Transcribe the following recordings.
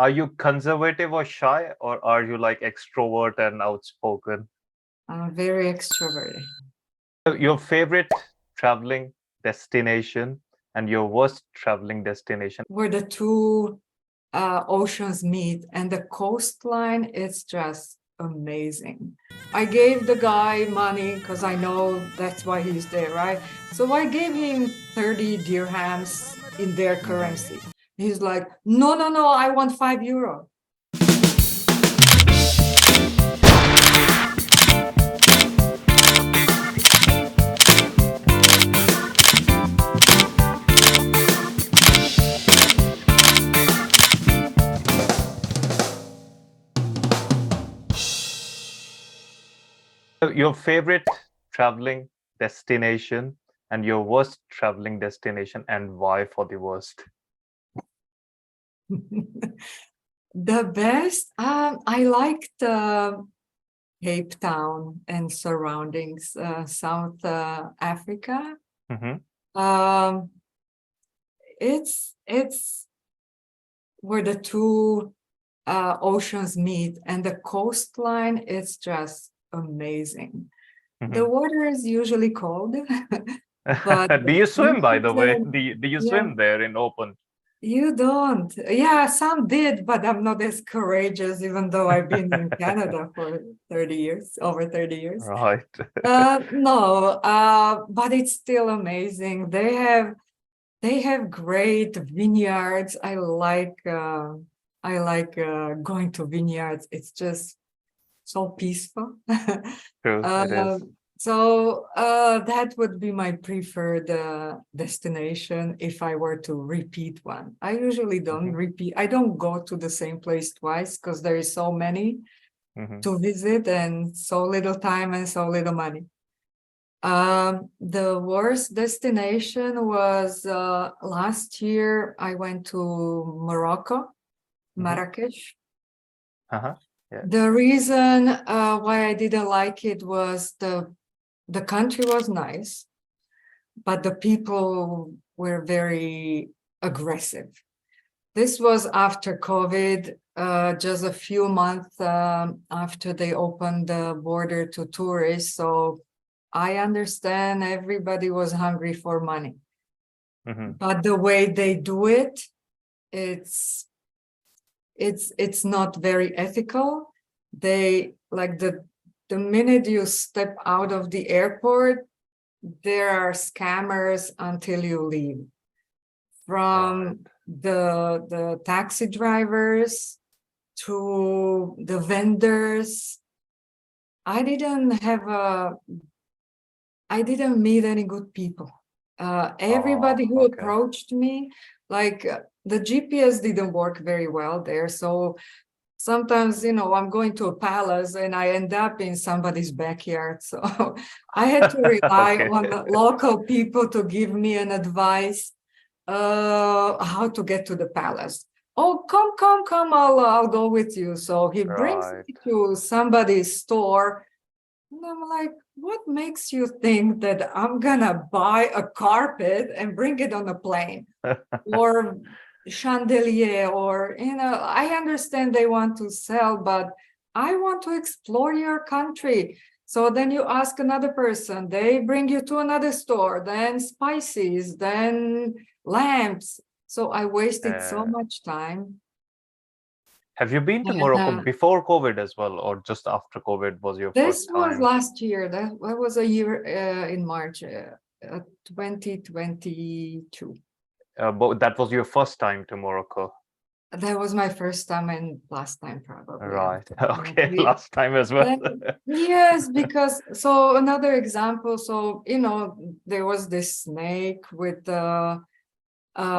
Are you conservative or shy, or are you like extrovert and outspoken? I'm very extroverted. So your favorite traveling destination and your worst traveling destination? Where the two oceans meet and the coastline is just amazing. I gave the guy money because I know that's why he's there, right? So I gave him 30 dirhams in their Mhm. currency. He's like, no, no, no, I want €5. So your favorite traveling destination and your worst traveling destination, and why for the worst? The best, I liked Cape Town and surroundings, South Africa. Mhm. Um, it's where the two oceans meet and the coastline is just amazing. The Mhm. water is usually cold, but Do you swim, by beaches the way? and Do you yeah, swim there in open? you don't. Yeah, some did, but I'm not as courageous, even though I've been in Canada for 30 years, over 30 years. Right. No, but it's still amazing. They have great vineyards. I like going to vineyards. It's just so peaceful. True, it is. That would be my preferred destination if I were to repeat one. I usually don't Mhm. repeat. I don't go to the same place twice because there is so many Mhm. to visit and so little time and so little money. The worst destination was last year. I went to Morocco, Mhm. Marrakesh. Uh-huh. The Yes. reason why I didn't like it was the country was nice, but the people were very aggressive. This was after COVID, just a few months after they opened the border to tourists. So I understand everybody was hungry for money, Mhm. but the way they do it, it's it's not very ethical. They like the minute you step out of the airport, there are scammers until you leave. Right. From the taxi drivers to the vendors. I didn't have a I didn't meet any good people. Oh, Everybody who okay. approached me, like the GPS didn't work very well there. So sometimes, I'm going to a palace and I end up in somebody's backyard. So I had to rely Okay. on the local people to give me an advice how to get to the palace. Oh, come, come, come! I'll go with you. So he brings Right. me to somebody's store, and I'm like, what makes you think that I'm gonna buy a carpet and bring it on a plane? Or chandelier, or I understand they want to sell, but I want to explore your country. So then you ask another person, they bring you to another store, then spices, then lamps. So I wasted so Uh, much time. have you been to And Morocco before COVID as well, or just after COVID was your this first was time? last year. That was a year in March 2022. But that was your first time to Morocco. That was my first time and last time probably Right. Okay. unfortunately. Last time as well. And yes, because so another example, so there was this snake with Oh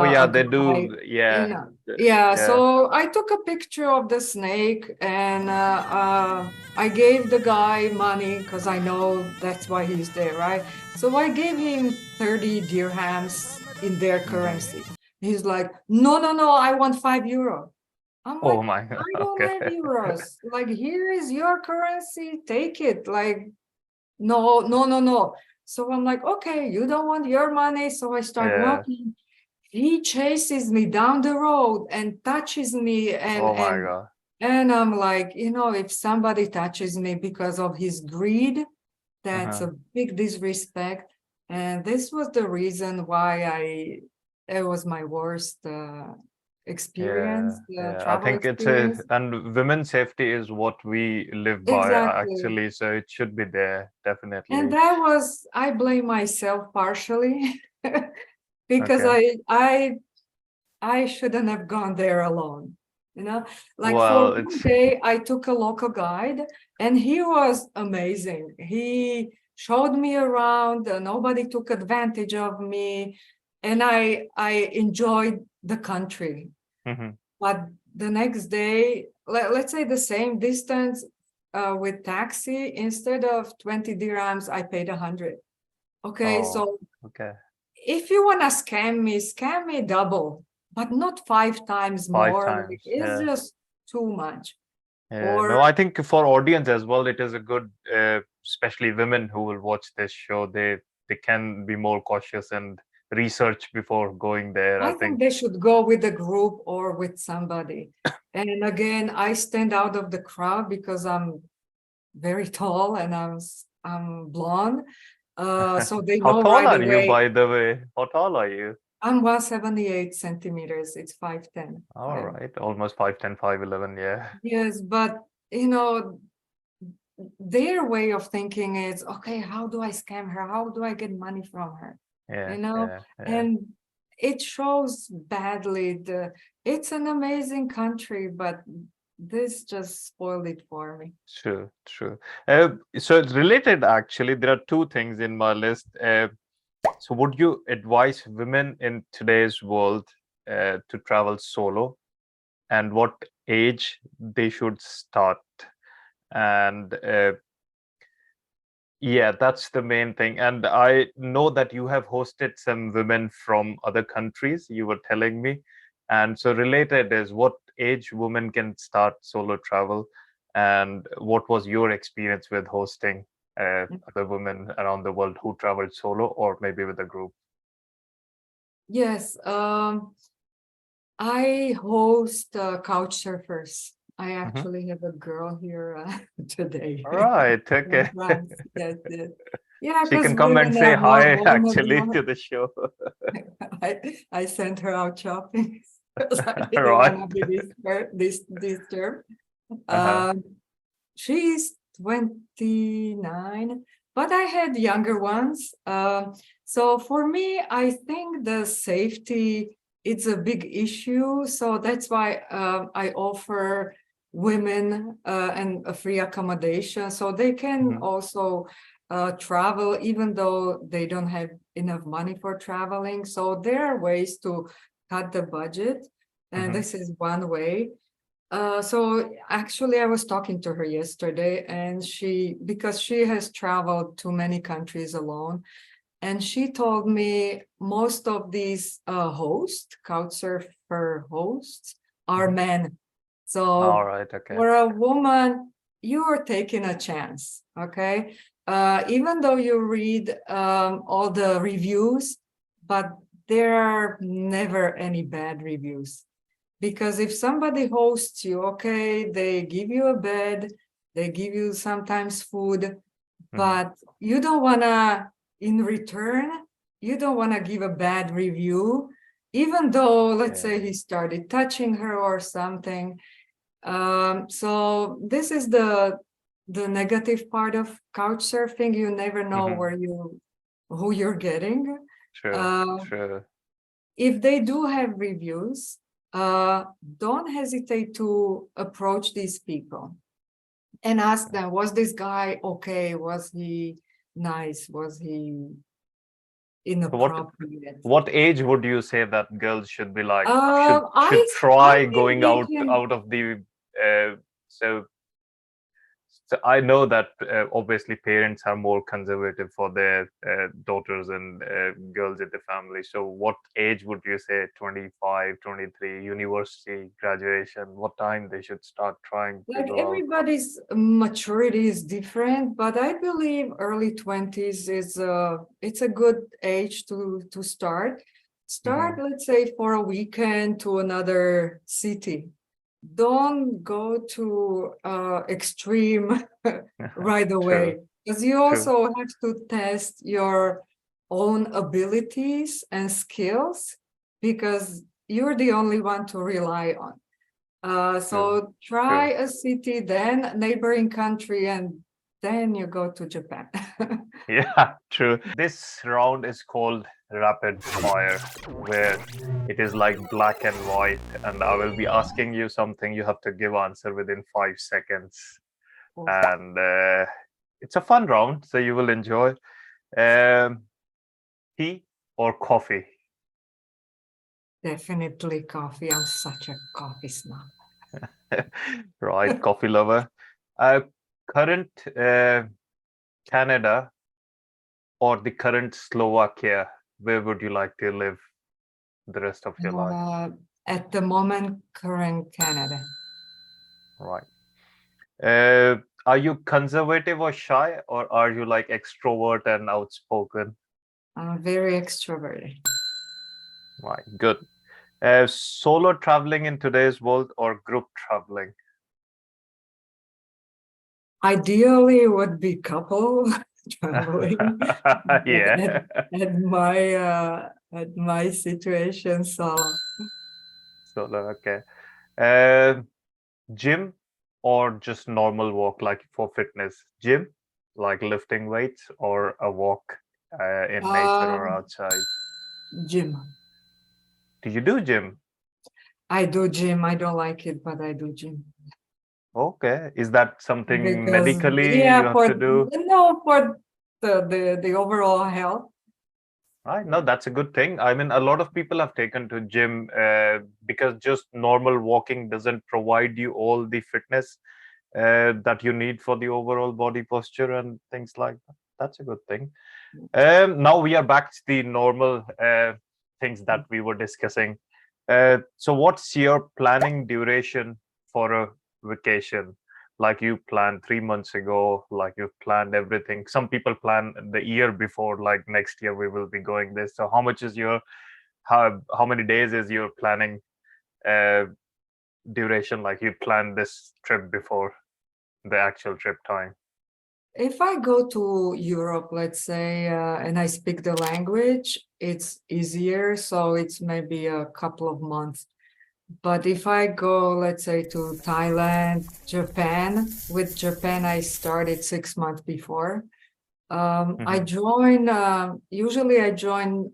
yeah, a they guy, do. Yeah. yeah. Yeah. So I took a picture of the snake and I gave the guy money because I know that's why he's there, right? So I gave him 30 dirhams in their Mhm. currency. He's like, no, no, no, I want €5. I'm like, Oh my. I don't Okay. have euros. Like, here is your currency, take it. Like, no, no, no, no. So I'm like, okay, you don't want your money. So I start Yeah. walking. he chases me down the road and touches me, Oh my God. and I'm like, if somebody touches me because of his greed, that's Uh-huh. a big disrespect. And this was the reason why it was my worst Yeah, experience, yeah. I travel think it's a, experience. and women's safety is what we live by Exactly. actually, so it should be there, And definitely. I blame myself partially because Okay. I shouldn't have gone there alone. Like for Well, one it's day, I took a local guide and he was amazing. He showed me around, nobody took advantage of me, and I enjoyed the country. Mhm. But the next day, let's say the same distance with taxi, instead of 20 dirhams, I paid 100. Okay, Oh, so okay. if you want to scam me double, but not 5 times Five more. Like, times. it's Yeah. just too much. Yeah. Or No, I think for audience as well, it is a good, especially women who will watch this show, they can be more cautious and research before going there, I I think think. they should go with a group or with somebody. And again, I stand out of the crowd because I'm very tall and I'm blonde. So they How know tall right are you, away. by the way? How tall are you? I'm 178 centimeters. It's 5'10". All right, almost 5'10", 5'11", yeah. Yes, but you know, their way of thinking is, okay, how do I scam her? How do I get money from her? Yeah, You know, yeah, yeah. and it shows badly. It's an amazing country, but this just spoiled it for me. True, true. So it's related actually. There are two things in my list. So would you advise women in today's world to travel solo, and what age they should start? And yeah, that's the main thing. And I know that you have hosted some women from other countries, you were telling me. And so related is what age women can start solo travel, and what was your experience with hosting other women around the world who traveled solo or maybe with a group? Yes, I host couch surfers. I Mhm. actually have a girl here All today right, from okay. France. Yes, yes. Yeah, She because can come and women say are more hi actually vulnerable. to the show. I sent her out shopping because I All didn't right. want to be disturbed. Uh-huh. Um, she's 29, but I had younger ones. So for me, I think the safety it's a big issue. So that's why I offer women and a free accommodation, so they can Mhm. also travel even though they don't have enough money for traveling. So there are ways to cut the budget, and Mhm. this is one way. So actually, I was talking to her yesterday, and because she has traveled to many countries alone, and she told me most of these couchsurfer hosts are Mhm. men. All So right, okay. for a woman, you are taking a chance, okay? Even though you read all the reviews, but there are never any bad reviews. Because if somebody hosts you, okay, they give you a bed, they give you sometimes food, Mhm. but you don't want to, in return, you don't want to give a bad review, even though, let's say, Yeah. he started touching her or something. So this is the negative part of couch surfing. You never know Mhm. who you're getting. True, Uh, true. if they do have reviews, don't hesitate to approach these people and ask them, was this guy okay? Was he nice? Was he So what inappropriate? what age would you say that girls should be like should I try think going they out can. out of the so so I know that obviously parents are more conservative for their daughters and girls in the family. So what age would you say, 25, 23, university graduation, what time they should start trying to Like, go out? everybody's maturity is different, but I believe early 20s is it's a good age to start. Start, let's say, for a weekend to another city. Don't go to extreme right away, True, because you true. also have to test your own abilities and skills, because you're the only one to rely on. So True, try true. a city, then neighboring country, and then you go to Japan. Yeah, true. This round is called rapid fire, where it is like black and white, and I will be asking you something. You have to give answer within 5 seconds, and it's a fun round, so you will enjoy. Um, Tea or coffee? Definitely coffee. I'm such a coffee snob. Right, coffee lover. Current Canada or the current Slovakia? Where would you like to live the rest of your life? Uh, at the moment, current Canada. Right. Uh, are you conservative or shy, or are you like extrovert and outspoken? I'm very extroverted. Right, good. Solo traveling in today's world or group traveling? Ideally, it would be couple traveling, but Yeah. at my situation, so Solo, okay. Uh, Gym or just normal walk, like for fitness? Gym, like lifting weights, or a walk in nature or um, outside? gym. Do you do gym? I do gym. I don't like it, but I do gym Okay. Is that something because medically you yeah, have to do? for the overall health. Right. No, that's a good thing. I mean, a lot of people have taken to gym because just normal walking doesn't provide you all the fitness that you need for the overall body posture and things like that. That's a good thing. Now we are back to the normal things that we were discussing. So, what's your planning duration for a vacation? Like you planned 3 months ago, like you've planned everything. Some people plan the year before, like next year we will be going this. So, how much is your how many days is your planning uh, duration? Like you planned this trip before the actual trip time. If I go to Europe, let's say, and I speak the language, it's easier. So it's maybe a couple of months. But if I go, let's say, to Thailand, Japan, with Japan, I started 6 months before. I Hmm. join, usually I join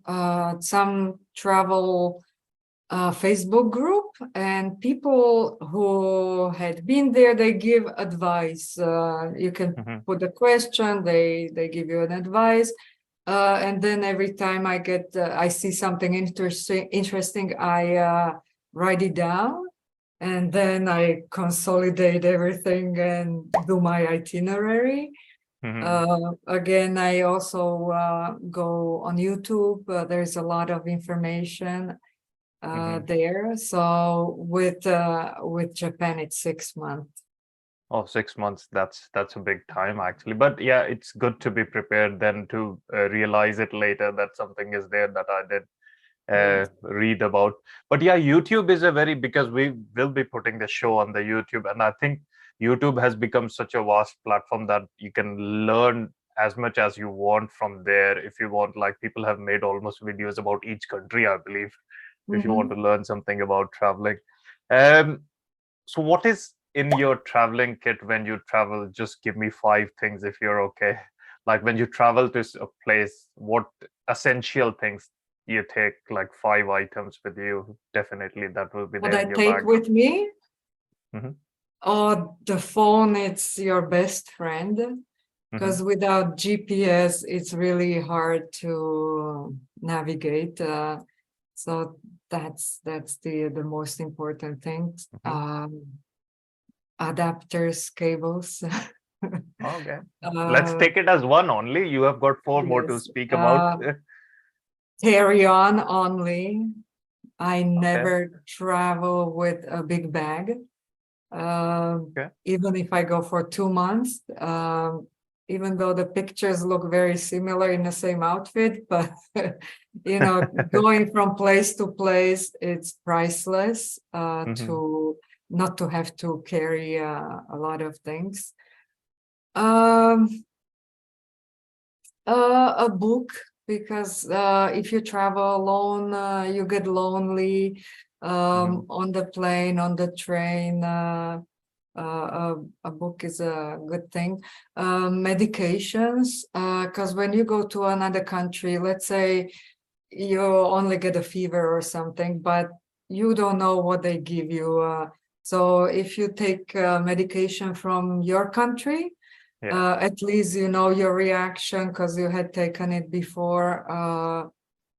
some travel Facebook group, and people who had been there, they give advice. You can Hmm. put a question, they give you an advice. And then every time I see something interesting, I write it down, and then I consolidate everything and do my itinerary. Hmm. Again, I also go on YouTube. There's a lot of information Hmm. there. So with Japan, it's 6 months. Oh, 6 months. That's a big time actually. But yeah, it's good to be prepared than to realize it later that something is there that I did Yes. read about. But yeah, YouTube is a very because we will be putting the show on the YouTube, and I think YouTube has become such a vast platform that you can learn as much as you want from there. If you want, like people have made almost videos about each country, I believe, if you want to Mhm. learn something about traveling. Um, so, what is in your traveling kit when you travel? Just give me five things if you're okay. Like when you travel to a place, what essential things you take, like five items with you? Definitely, that will be What there I in your take bag. with me, Hmm. oh, the phone, it's your best friend. Hmm. Because without GPS, it's really hard to navigate. So that's the most important thing. Hmm. Adapters, cables. Okay, let's uh, take it as one only. You have got four more to yes. speak about. Carry on only. I Okay, never travel with a big bag. okay. Even if I go for 2 months, even though the pictures look very similar in the same outfit, but you know, going from place to place, it's priceless to not to have to carry a lot of things. A book, because if you travel alone, you get lonely on the plane, on the train. A book is a good thing. Medications, because when you go to another country, let's say you only get a fever or something, but you don't know what they give you. So if you take medication from your country, at least you know your reaction because you had taken it before.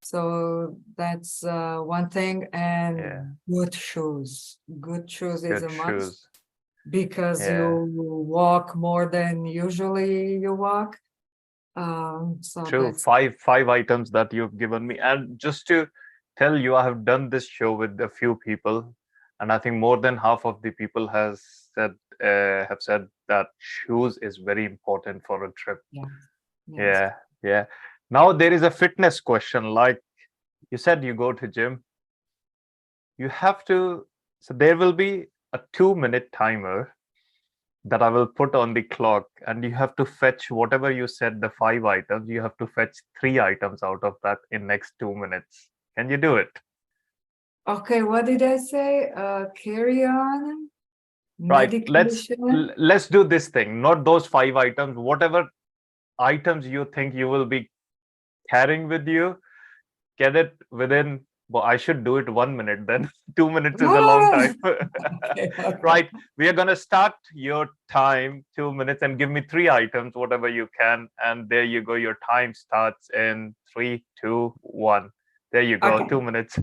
So that's one thing. And good shoes. Good shoes is a must because you walk more than usually you walk. So True. that's Five items that you've given me. And just to tell you, I have done this show with a few people, and I think more than half of the people have said that shoes is very important for a trip. yes. Yeah. Now there is a fitness question. Like you said, you go to gym. You have to. So there will be a 2-minute timer that I will put on the clock, and you have to fetch whatever you said, the 5 items. You have to fetch 3 items out of that in next 2 minutes. Can you do it? Okay, what did I say? Carry on, Right. medication. Let's do this thing. Not those 5 items. Whatever items you think you will be carrying with you, get it within. Well, I should do it 1 minute then. 2 minutes is a long time. Okay. Right. We are going to start your time 2 minutes and give me 3 items, whatever you can. And there you go. Your time starts in 3, 2, 1. There you go. Okay. 2 minutes.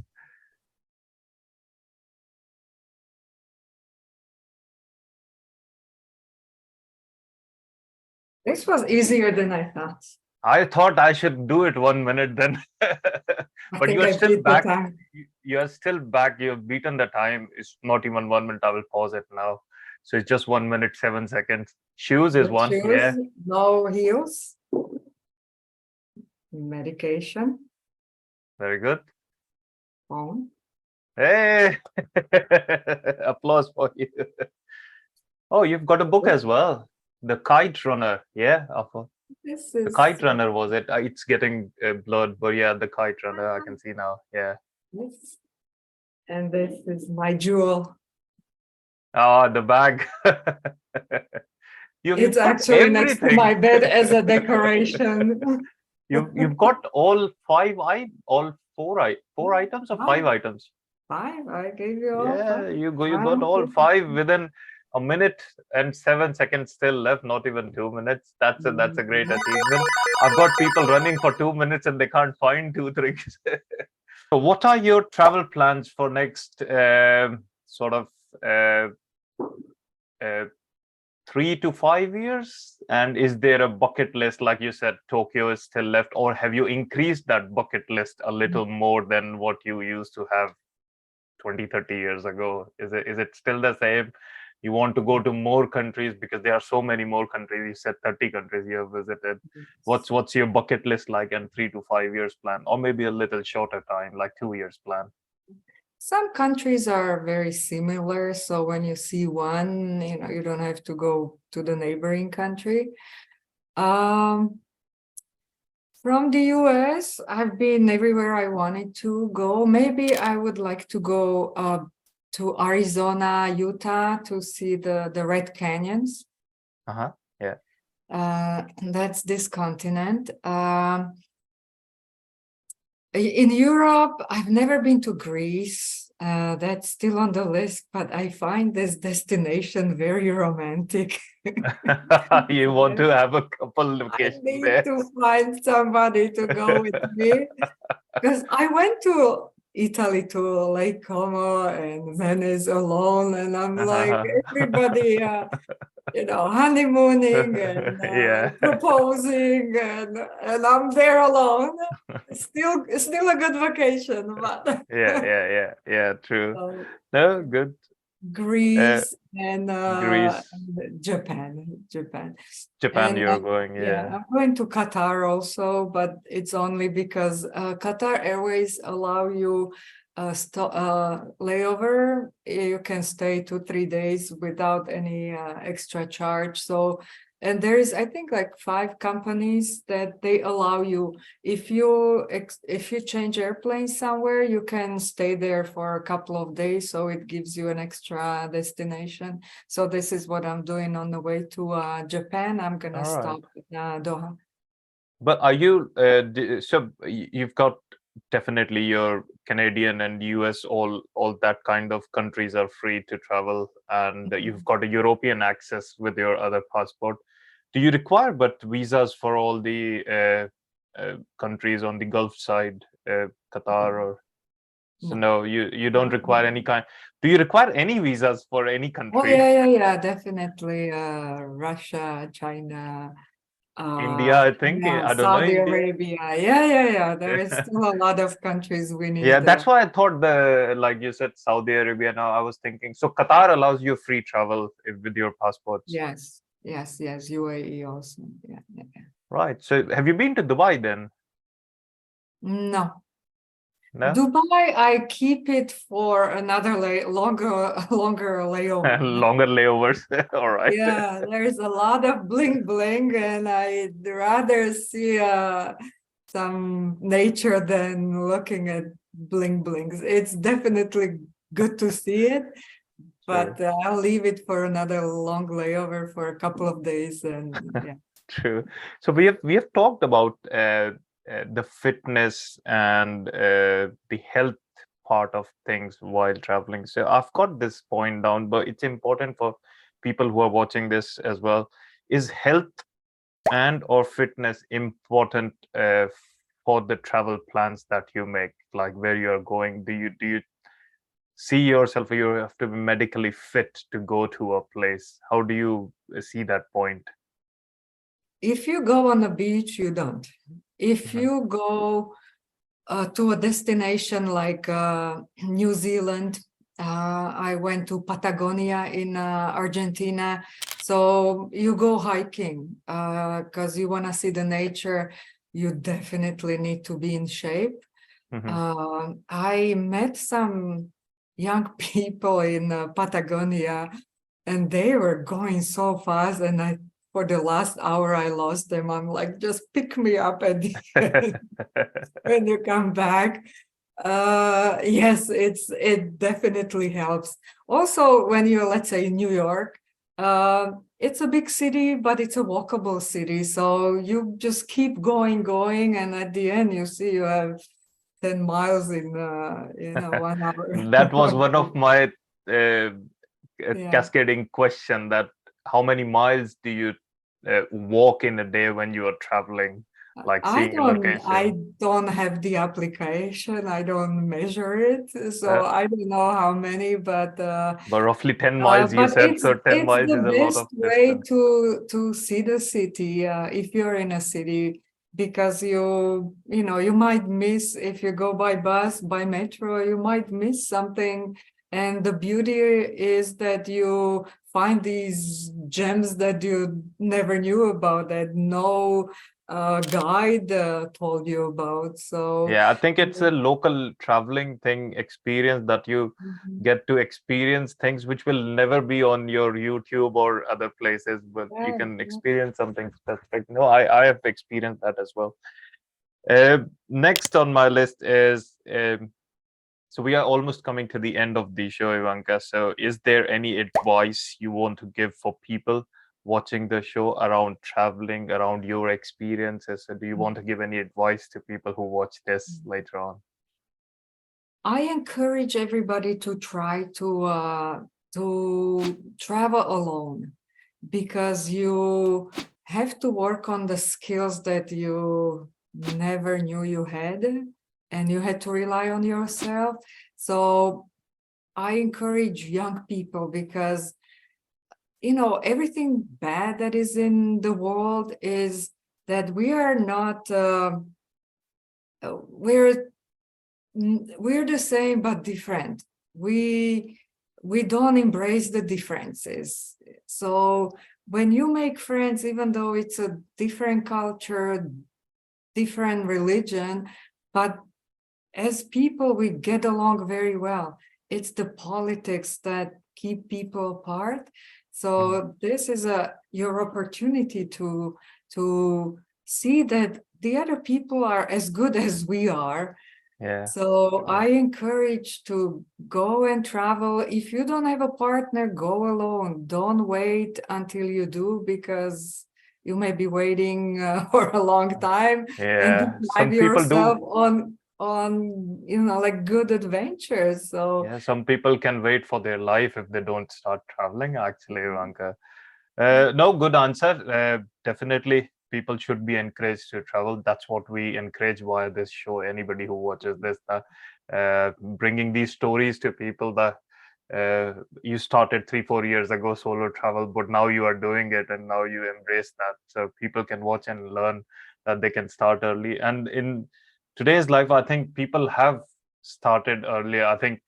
This was easier than I thought. I thought I should do it 1 minute then. I But think you are I still beat the back. time. You are still back. You've beaten the time. It's not even 1 minute. I will pause it now. So it's just 1 minute, 7 seconds. Shoes is Good one. Yeah. shoes, no heels, medication, Very good. phone. Hey, applause for you. Oh, you've got a book as well. The Kite Runner. Yeah. This The is Kite Runner was it? It's getting blurred, but yeah, the Kite Runner. I can see now. Yeah. this, and this is my jewel. Ah, the bag. It's You've got actually next to everything. my bed as a decoration. You've got all four items or 5 items. 5. I gave you all Yeah, 5. you got all 5 within a minute and 7 seconds still left, not even 2 minutes. That's a great achievement. I've got people running for 2 minutes and they can't find 2 things. So what are your travel plans for next sort of uh, 3 to 5 years? And is there a bucket list, like you said, Tokyo is still left, or have you increased that bucket list a little more than what you used to have 20, 30 years ago? Is it still the same? You want to go to more countries because there are so many more countries. You said 30 countries you have visited. What's your bucket list like, and 3 to 5 years plan, or maybe a little shorter time, like 2 years plan? Some countries are very similar, so when you see one, you don't have to go to the neighboring country. From the US, I've been everywhere I wanted to go. Maybe I would like to go to Arizona, Utah to see the Red Canyons. Yeah. That's this continent. In Europe, I've never been to Greece. That's still on the list, but I find this destination very romantic. You want to have a couple locations I need there. to find somebody to go with me, because I went to Italy, to Lake Como and Venice alone, and I'm like, everybody honeymooning and Yeah. proposing, and I'm there alone. Still a good vacation, but Yeah. True. so, No, good. Uh, Greece and Greece, Japan. Japan, And you're going, yeah, yeah. I'm going to Qatar also, but it's only because Qatar Airways allow you layover. You can stay 2-3 days without any extra charge. So, and there is, I think, like 5 companies that they allow you. If you change airplanes somewhere, you can stay there for a couple of days. So it gives you an extra destination. So this is what I'm doing on the way to Japan. I'm gonna All right. stop in Doha. But are you, so you've got definitely your Canadian and US, all that kind of countries are free to travel, and you've Mhm. got a European access with your other passport. Do you require but visas for all the countries on the Gulf side, Qatar or so? No. No, you don't No. require any kind. Do you require any visas for any Oh country? yeah, definitely. Russia, China, India, I think. yeah, I don't know Saudi India. Arabia. Yeah. There is still a lot of countries we Yeah, need. that's why I thought like you said, Saudi Arabia. Now I was thinking, so Qatar allows you free travel with your passports, Yes. UAE also. Yeah. right? So have you been to Dubai then? No. No, Dubai, I keep it for another longer layover. longer layovers. All right. Yeah, there's a lot of bling bling, and I'd rather see some nature than looking at bling blings. It's definitely good to see it, True, but I'll leave it for another long layover for a couple of days, and yeah. true. So we have talked about the fitness and the health part of things while traveling. So I've got this point down, but it's important for people who are watching this as well. Is health and or fitness important for the travel plans that you make, like where you're going? Do you see yourself, or you have to be medically fit to go to a place? How do you see that point? If you go on the beach, you don't. If Mhm. you go to a destination like New Zealand. I went to Patagonia in Argentina. So you go hiking because you want to see the nature. You definitely need to be in shape. Mhm. I met some young people in Patagonia, and they were going so fast. And for the last hour, I lost them. I'm like, just pick me up at the end when you come back. Yes, it definitely helps. Also, when you're, let's say, in New York, it's a big city, but it's a walkable city. So you just keep going, and at the end, you see you have 10 miles in 1 hour. That was one of my uh, Yeah. cascading question, that how many miles do you walk in a day when you are traveling, like I seeing a don't I location? don't have the application. I don't measure it. So uh, I don't know how many, but roughly 10 miles you but said, so 10 it's miles the is a lot of best way distance. to see the city if you're in a city, because you might miss if you go by bus, by metro, you might miss something. And the beauty is that you find these gems that you never knew about, that no guide told you about. So Yeah, I think it's a local traveling thing experience, that you Mhm. get to experience things which will never be on your YouTube or other places, but you Yeah, can yeah. experience something specific. No, I have experienced that as well. Next on my list is, so we are almost coming to the end of the show, Ivanka. So is there any advice you want to give for people watching the show around traveling, around your experiences? So do you want to give any advice to people who watch this later on? I encourage everybody to try to travel alone, because you have to work on the skills that you never knew you had, and you had to rely on yourself. So I encourage young people, because everything bad that is in the world is that we are not we're the same but different. we don't embrace the differences. So when you make friends, even though it's a different culture, different religion, but as people, we get along very well. It's the politics that keep people apart. So this is your opportunity to see that the other people are as good as we are. Yeah. So I encourage to go and travel. If you don't have a partner, go alone. Don't wait until you do, because you may be waiting for a long time and Yeah. deprive Some people yourself do. on like good adventures. So Yeah. Some people can wait for their life if they don't start traveling, actually, Ivanka. No, good answer. Definitely, people should be encouraged to travel. That's what we encourage via this show. Anybody who watches this, bringing these stories to people that you started 3 4 years ago solo travel, but now you are doing it and now you embrace that. So people can watch and learn that they can start early. And in today's life, I think people have started earlier. I think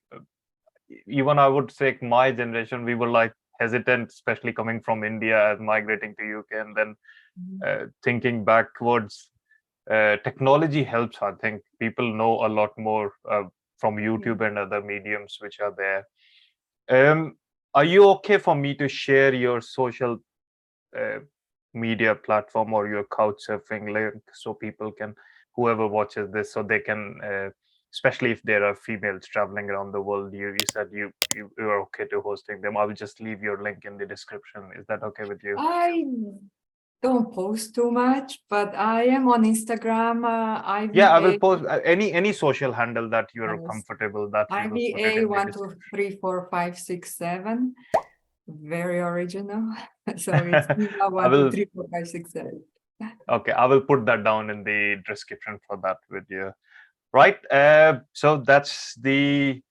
even I would say my generation, we were like hesitant, especially coming from India and migrating to UK, and then thinking backwards. Technology helps. I think people know a lot more from YouTube and other mediums which are there. Um, are you okay for me to share your social uh, media platform or your couch surfing link so people can, whoever watches this, so they can, especially if there are females traveling around the world, you said you are okay to hosting them. I will just leave your link in the description. Is that okay with you? I don't post too much, but I am on Instagram, Yeah, I will IVA, post any social handle that you are yes, comfortable, that we will put it IVA in the one, two, description. three, four, five, six, seven. Very original. So it's Eva I one, two, will, three, four, five, six, seven. okay, I will put that down in the description for that video. Right. So that's the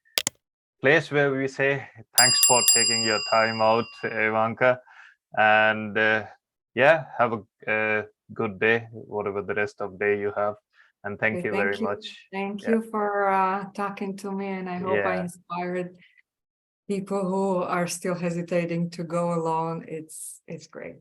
place where we say thanks for taking your time out, Ivanka. And yeah, have a good day, whatever the rest of day you have. And thank Okay, you very thank you. much. Thank Yeah. you for talking to me, and I hope I Yeah. inspired people who are still hesitating to go alone. It's great.